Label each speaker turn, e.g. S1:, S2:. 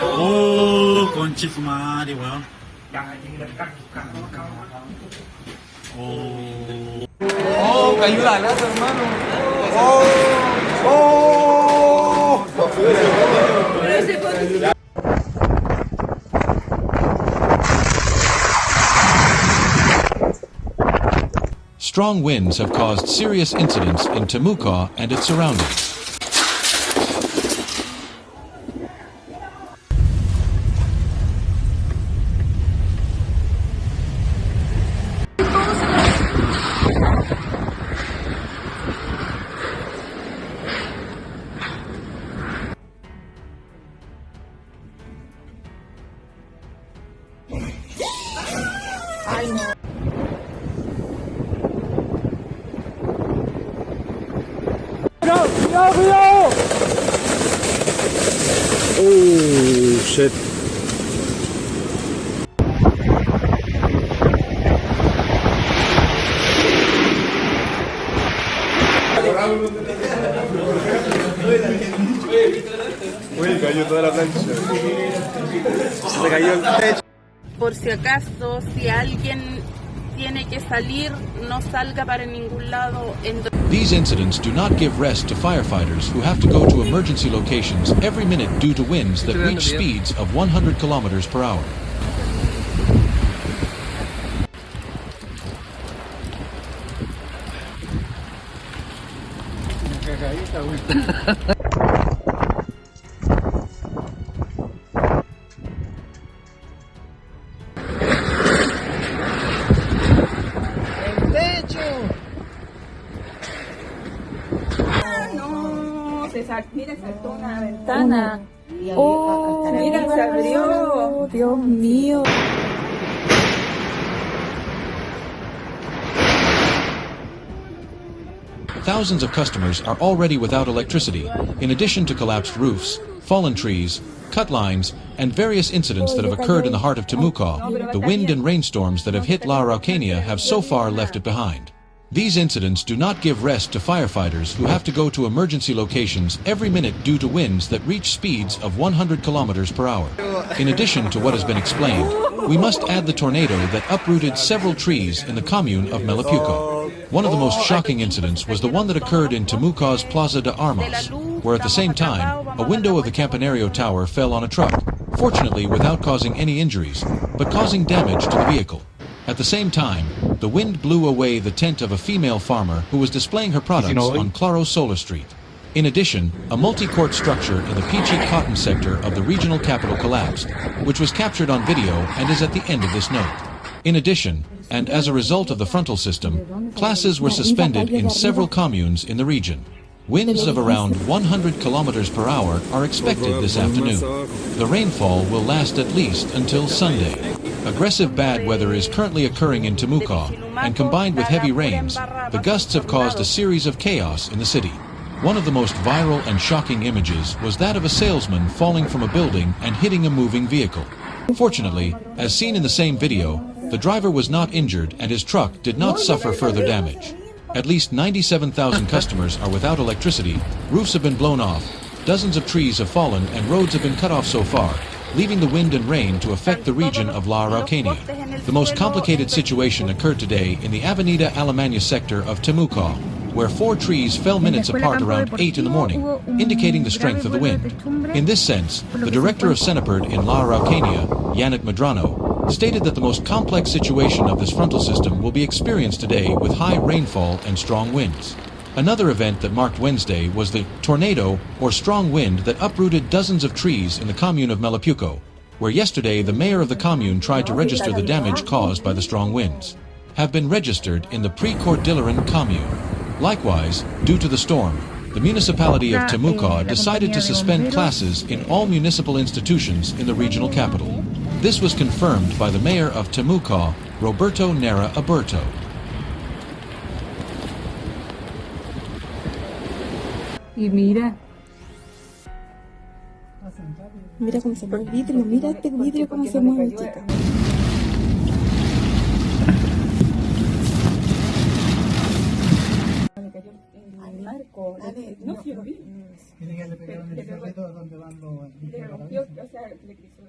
S1: Oh, conchis madre, weón. Oh.
S2: Oh, cayó la lata, hermano. Oh, oh.
S3: Strong winds have caused serious incidents in Temuco and its surroundings.
S1: Oh, shit.
S2: Uy, cayó toda la plancha. Se cayó el techo.
S4: Por si acaso, si alguien tiene que salir, no salga para ningún lado.
S3: These incidents do not give rest to firefighters who have to go to emergency locations every minute due to winds that reach speeds of 100 kilometers per hour.
S4: Mira, saltó una ventana. Oh, mira, se abrió. Dios mío.
S3: Thousands of customers are already without electricity, in addition to collapsed roofs, fallen trees, cut lines, and various incidents that have occurred in the heart of Temuco. The wind and rainstorms that have hit La Araucania have so far left it behind. These incidents do not give rest to firefighters who have to go to emergency locations every minute due to winds that reach speeds of 100 kilometers per hour. In addition to what has been explained, we must add the tornado that uprooted several trees in the commune of Melapuco. One of the most shocking incidents was the one that occurred in Temuco's Plaza de Armas, where at the same time, a window of the Campanario Tower fell on a truck, fortunately without causing any injuries, but causing damage to the vehicle. At the same time, the wind blew away the tent of a female farmer who was displaying her products on Claro Solar Street. In addition, a multi-court structure in the peachy cotton sector of the regional capital collapsed, which was captured on video and is at the end of this note. In addition, and as a result of the frontal system, classes were suspended in several communes in the region. Winds of around 100 kilometers per hour are expected this afternoon. The rainfall will last at least until Sunday. Aggressive bad weather is currently occurring in Temuco, and combined with heavy rains, the gusts have caused a series of chaos in the city. One of the most viral and shocking images was that of a salesman falling from a building and hitting a moving vehicle. Fortunately, as seen in the same video, the driver was not injured and his truck did not suffer further damage. At least 97,000 customers are without electricity, roofs have been blown off, dozens of trees have fallen and roads have been cut off so far, leaving the wind and rain to affect the region of La Araucania. The most complicated situation occurred today in the Avenida Alemania sector of Temuco, where 4 trees fell minutes apart around 8 in the morning, indicating the strength of the wind. In this sense, the director of Senaperd in La Araucania, Yannick Medrano, stated that the most complex situation of this frontal system will be experienced today with high rainfall and strong winds. Another event that marked Wednesday was the tornado or strong wind that uprooted dozens of trees in the commune of Melapuco, where yesterday the mayor of the commune tried to register the damage caused by the strong winds, have been registered in the Pre-Cordilleran commune. Likewise, due to the storm, the municipality of Temuco decided to suspend classes in all municipal institutions in the regional capital. This was confirmed by the mayor of Temuco, Roberto Nera Aberto.
S5: Y mira. Mira cómo se mueve el vidrio, mira este vidrio cómo se mueve, chica. Al marco, no, yo lo vi.
S6: Tiene que le pegaron el cerrito donde van los
S4: Le rompió, o sea, le cruzó